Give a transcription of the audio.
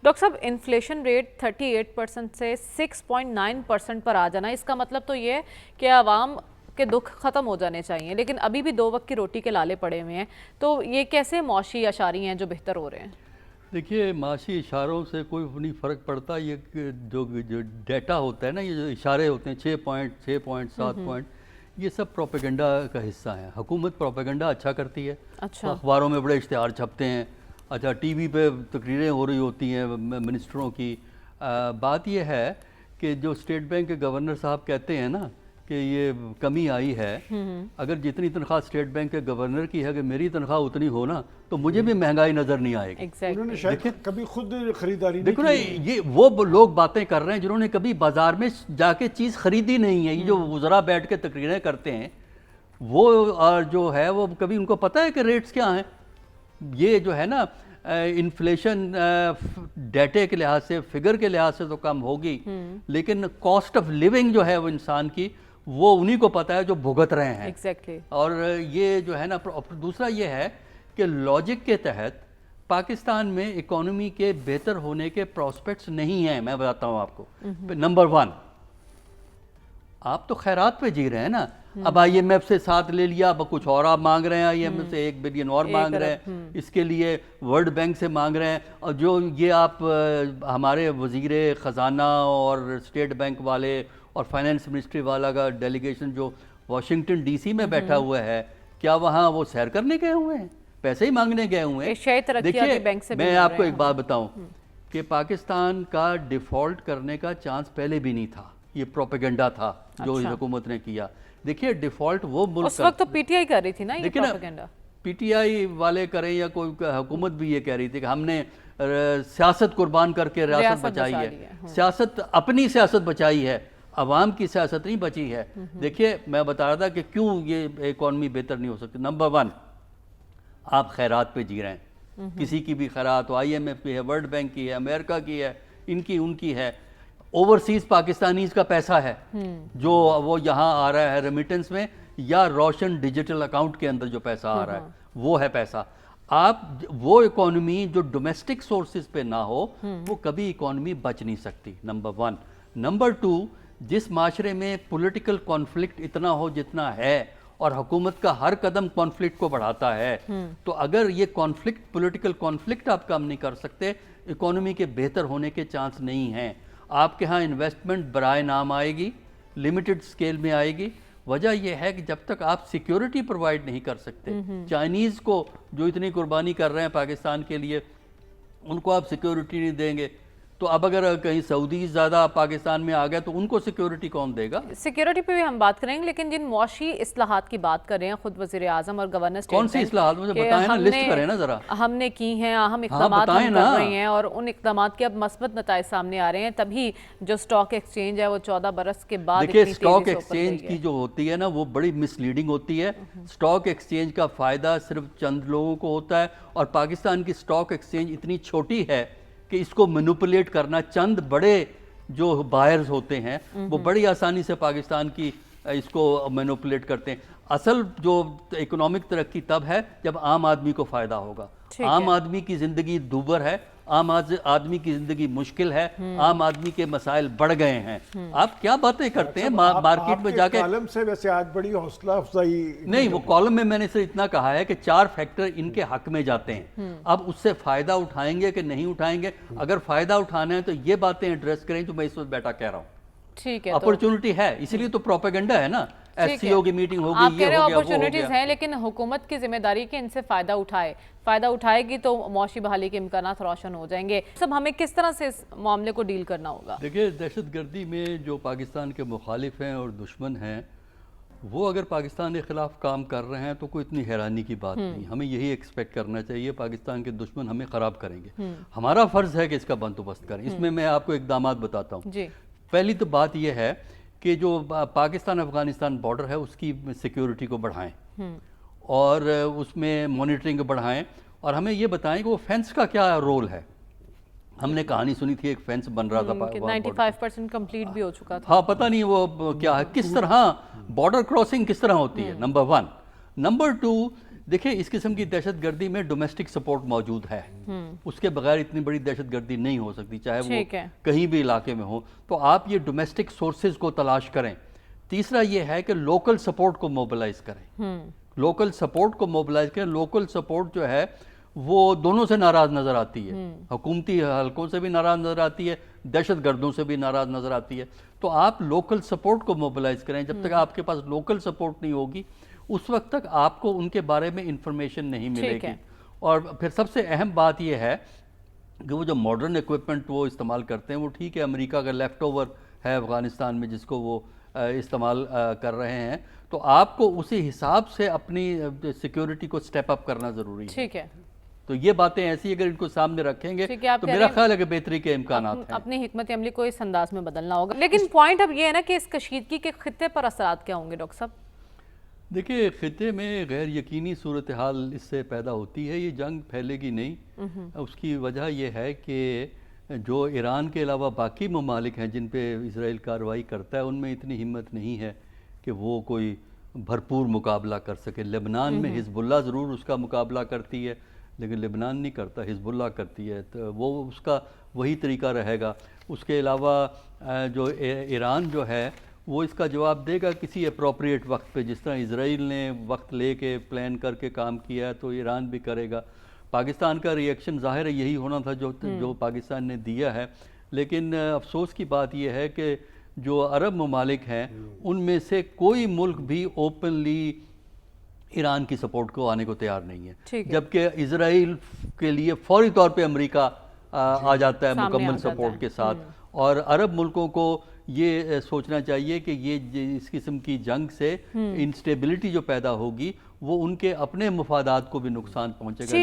Doctor صاحب inflation rate 38% سے 6.9% پر آ جانا، اس کا مطلب تو یہ ہے کہ عوام کے دکھ ختم ہو جانے چاہیے، لیکن ابھی بھی 2 وقت کی روٹی کے لالے پڑے ہوئے ہیں، تو یہ کیسے معاشی اشاری ہیں جو بہتر ہو رہے ہیں؟ دیکھیے معاشی اشاروں سے کوئی نہیں فرق پڑتا، یہ جو ڈیٹا ہوتا ہے نا، یہ جو اشارے ہوتے ہیں 6 پوائنٹ 7 پوائنٹ، یہ سب پروپیگنڈا کا حصہ ہیں۔ حکومت پروپیگنڈا اچھا کرتی ہے، اخباروں میں بڑے اشتہار چھپتے ہیں، اچھا ٹی وی پہ تقریریں ہو رہی ہوتی ہیں منسٹروں کی۔ بات یہ ہے کہ جو اسٹیٹ بینک کے گورنر صاحب کہتے ہیں نا کہ یہ کمی آئی ہے، اگر جتنی تنخواہ اسٹیٹ بینک کے گورنر کی ہے، کہ میری تنخواہ اتنی ہو نا تو مجھے بھی مہنگائی نظر نہیں آئے گی۔ انہوں نے شاید کبھی خود خریداری دیکھو نا، یہ وہ لوگ باتیں کر رہے ہیں جنہوں نے کبھی بازار میں جا کے چیز خریدی نہیں ہے۔ یہ جو وزراء بیٹھ کے تقریریں کرتے ہیں، وہ جو ہے وہ کبھی ان کو پتہ ہے کہ ریٹس کیا ہیں؟ یہ جو ہے نا انفلیشن ڈیٹے کے لحاظ سے، فگر کے لحاظ سے تو کم ہوگی، لیکن کاسٹ آف لیونگ جو ہے وہ انسان کی، وہ انہی کو پتہ ہے جو بھگت رہے ہیں۔ اور یہ جو ہے نا، دوسرا یہ ہے کہ لاجک کے تحت پاکستان میں اکانومی کے بہتر ہونے کے پراسپیکٹس نہیں ہیں۔ میں بتاتا ہوں آپ کو۔ نمبر 1، آپ تو خیرات پہ جی رہے ہیں نا۔ اب آئی ایم ایف سے ساتھ لے لیا، اب کچھ اور آپ مانگ رہے ہیں، آئی ایم ایف سے 1 بلین اور مانگ رہے ہیں، اس کے لیے ورلڈ بینک سے مانگ رہے ہیں، اور جو یہ آپ ہمارے وزیر خزانہ اور اسٹیٹ بینک والے اور فائنانس منسٹری والا کا ڈیلیگیشن جو واشنگٹن ڈی سی میں بیٹھا ہوا ہے، کیا وہاں وہ سیر کرنے گئے ہوئے ہیں؟ پیسے ہی مانگنے گئے ہوئے ہیں؟ دیکھیے میں آپ کو ایک بات بتاؤں کہ پاکستان کا ڈیفالٹ کرنے کا چانس پہلے بھی نہیں تھا، یہ پروپیگنڈا تھا جو حکومت نے کیا۔ دیکھیے ڈیفالٹ وہ ملک اس وقت تو پی ٹی آئی کر رہی تھی نا یہ پروپیگنڈا، پی ٹی آئی والے کریں یا کوئی حکومت بھی یہ کہہ رہی تھی کہ ہم نے سیاست قربان کر کے ریاست بچائی ہے، سیاست اپنی سیاست بچائی ہے، عوام کی سیاست نہیں بچی ہے۔ دیکھیے میں بتا رہا تھا کہ کیوں یہ اکانومی بہتر نہیں ہو سکتی۔ نمبر 1، آپ خیرات پہ جی رہے ہیں، کسی کی بھی خیرات ہو، آئی ایم ایف کی ہے، ورلڈ بینک کی ہے، امریکہ کی ہے، ان کی ہے، اوورسیز پاکستانیز کا پیسہ ہے جو وہ یہاں آ رہا ہے ریمیٹنس میں، یا روشن ڈیجیٹل اکاؤنٹ کے اندر جو پیسہ آ رہا ہے وہ ہے پیسہ۔ آپ وہ اکانومی جو ڈومیسٹک سورسز پہ نہ ہو، وہ کبھی اکانومی بچ نہیں سکتی، نمبر 1۔ نمبر 2، جس معاشرے میں پولیٹیکل کانفلکٹ اتنا ہو جتنا ہے، اور حکومت کا ہر قدم کانفلکٹ کو بڑھاتا ہے، تو اگر یہ کانفلکٹ، پولیٹیکل کانفلکٹ آپ کم نہیں کر سکتے، اکانومی کے بہتر ہونے کے چانس نہیں ہیں۔ آپ کے ہاں انویسٹمنٹ برائے نام آئے گی، لمیٹڈ سکیل میں آئے گی۔ وجہ یہ ہے کہ جب تک آپ سیکیورٹی پرووائڈ نہیں کر سکتے، چائنیز کو جو اتنی قربانی کر رہے ہیں پاکستان کے لیے، ان کو آپ سیکیورٹی نہیں دیں گے، تو اب اگر کہیں سعودی زیادہ پاکستان میں آ گئے تو ان کو سیکیورٹی کون دے گا؟ سیکیورٹی پہ بھی ہم بات کریں گے، لیکن جن معاشی اصلاحات کی بات کر رہے ہیں خود وزیر اعظم اور گورنر اسٹیٹ بینک، کون سی اصلاحات مجھے بتائیں نا، لسٹ کریں نا ذرا۔ ہم نے کی ہیں، اہم اقدامات ہم کر رہے ہیں، اور ان اقدامات کے اب مثبت نتائج سامنے آ رہے ہیں، تبھی جو سٹاک ایکسچینج ہے وہ 14 برس کے بعد دیکھیے سٹاک ایکسچینج کی جو ہوتی ہے نا وہ بڑی مس لیڈنگ ہوتی ہے۔ سٹاک ایکسچینج کا فائدہ صرف چند لوگوں کو ہوتا ہے، اور پاکستان کی سٹاک ایکسچینج اتنی چھوٹی ہے کہ اس کو مینوپولیٹ کرنا چند بڑے جو بائرز ہوتے ہیں وہ بڑی آسانی سے پاکستان کی اس کو مینوپولیٹ کرتے ہیں۔ اصل جو اکنامک ترقی تب ہے جب عام آدمی کو فائدہ ہوگا۔ عام آدمی کی زندگی دوبر ہے، عام آدمی کی زندگی مشکل ہے، عام آدمی کے مسائل بڑھ گئے ہیں۔ آپ کیا باتیں کرتے ہیں مارکیٹ میں جا کے؟ کالم سے ویسے آج بڑی حوصلہ افزائی نہیں، وہ کالم میں میں نے صرف اتنا کہا ہے کہ 4 فیکٹر ان کے حق میں جاتے ہیں، اب اس سے فائدہ اٹھائیں گے کہ نہیں اٹھائیں گے۔ اگر فائدہ اٹھانا ہے تو یہ باتیں ایڈریس کریں جو میں اس وقت بیٹھا کہہ رہا ہوں۔ ٹھیک ہے، اپرچونٹی ہے، اسی لیے تو پروپیگنڈا ہے نا، ایس سی او کی میٹنگ ہوگی، آپ کہہ رہے یہ ہیں ہو گیا، وہ ہو اپرچونٹیز گیا۔ ہیں، لیکن حکومت کی ذمہ داری کہ ان سے فائدہ اٹھائے گی تو معاشی بحالی کے امکانات روشن ہو جائیں گے۔ سب ہمیں کس طرح سے اس معاملے کو ڈیل کرنا ہوگا؟ دیکھیں دہشت گردی میں جو پاکستان کے مخالف ہیں اور دشمن ہیں، وہ اگر پاکستان کے خلاف کام کر رہے ہیں تو کوئی اتنی حیرانی کی بات نہیں، ہمیں یہی ایکسپیکٹ کرنا چاہیے۔ پاکستان کے دشمن ہمیں خراب کریں گے، ہمارا فرض ہے کہ اس کا بندوبست کریں۔ اس میں آپ کو اقدامات بتاتا ہوں۔ پہلی تو بات یہ ہے کہ جو پاکستان افغانستان بارڈر ہے اس کی سیکیورٹی کو بڑھائیں، اور اس میں مانیٹرنگ بڑھائیں، اور ہمیں یہ بتائیں کہ وہ فینس کا کیا رول ہے۔ ہم نے کہانی سنی تھی ایک فینس بن رہا تھا، 95% کمپلیٹ بھی ہو چکا تھا۔ ہاں پتہ نہیں وہ کیا ہے، کس طرح بارڈر کراسنگ کس طرح ہوتی ہے، نمبر 1۔ نمبر 2، دیکھیں اس قسم کی دہشت گردی میں ڈومیسٹک سپورٹ موجود ہے، اس کے بغیر اتنی بڑی دہشت گردی نہیں ہو سکتی، چاہے وہ کہیں بھی علاقے میں ہو. تو آپ یہ ڈومیسٹک سورسز کو تلاش کریں. تیسرا یہ ہے کہ لوکل سپورٹ کو موبلائز کریں، لوکل سپورٹ کو موبلائز کریں. لوکل سپورٹ جو ہے وہ دونوں سے ناراض نظر آتی ہے، حکومتی حلقوں سے بھی ناراض نظر آتی ہے، دہشت گردوں سے بھی ناراض نظر آتی ہے. تو آپ لوکل سپورٹ کو موبلائز کریں. جب تک آپ کے پاس لوکل سپورٹ نہیں ہوگی اس وقت تک آپ کو ان کے بارے میں انفارمیشن نہیں ملے گی. اور پھر سب سے اہم بات یہ ہے کہ وہ جو ماڈرن ایکوپمنٹ وہ استعمال کرتے ہیں وہ ٹھیک ہے، امریکہ کا لیفٹ اوور ہے افغانستان میں جس کو وہ استعمال کر رہے ہیں، تو آپ کو اسی حساب سے اپنی سیکیورٹی کو سٹیپ اپ کرنا ضروری ہے. ٹھیک ہے. تو یہ باتیں ایسی اگر ان کو سامنے رکھیں گے تو میرا خیال ہے کہ بہتری کے امکانات ہیں. اپنی حکمت عملی کو اس انداز میں بدلنا ہوگا. لیکن پوائنٹ اب یہ ہے نا کہ اس کشیدگی کے خطے پر اثرات کیا ہوں گے ڈاکٹر صاحب؟ دیکھیں خطے میں غیر یقینی صورتحال اس سے پیدا ہوتی ہے. یہ جنگ پھیلے گی نہیں. اس کی وجہ یہ ہے کہ جو ایران کے علاوہ باقی ممالک ہیں جن پہ اسرائیل کارروائی کرتا ہے ان میں اتنی ہمت نہیں ہے کہ وہ کوئی بھرپور مقابلہ کر سکے. لبنان میں حزب اللہ ضرور اس کا مقابلہ کرتی ہے لیکن لبنان نہیں کرتا، حزب اللہ کرتی ہے. تو وہ اس کا وہی طریقہ رہے گا. اس کے علاوہ جو ایران جو ہے وہ اس کا جواب دے گا کسی اپروپریٹ وقت پہ. جس طرح اسرائیل نے وقت لے کے پلان کر کے کام کیا ہے تو ایران بھی کرے گا. پاکستان کا ری ایکشن ظاہر ہے یہی ہونا تھا جو پاکستان نے دیا ہے. لیکن افسوس کی بات یہ ہے کہ جو عرب ممالک ہیں ان میں سے کوئی ملک بھی اوپنلی ایران کی سپورٹ کو آنے کو تیار نہیں ہے، جبکہ اسرائیل کے لیے فوری طور پہ امریکہ آ جاتا ہے مکمل سپورٹ کے ساتھ. اور عرب ملکوں کو یہ سوچنا چاہیے کہ یہ اس قسم کی جنگ سے انسٹیبلٹی جو پیدا ہوگی وہ ان کے اپنے مفادات کو بھی نقصان پہنچے گا.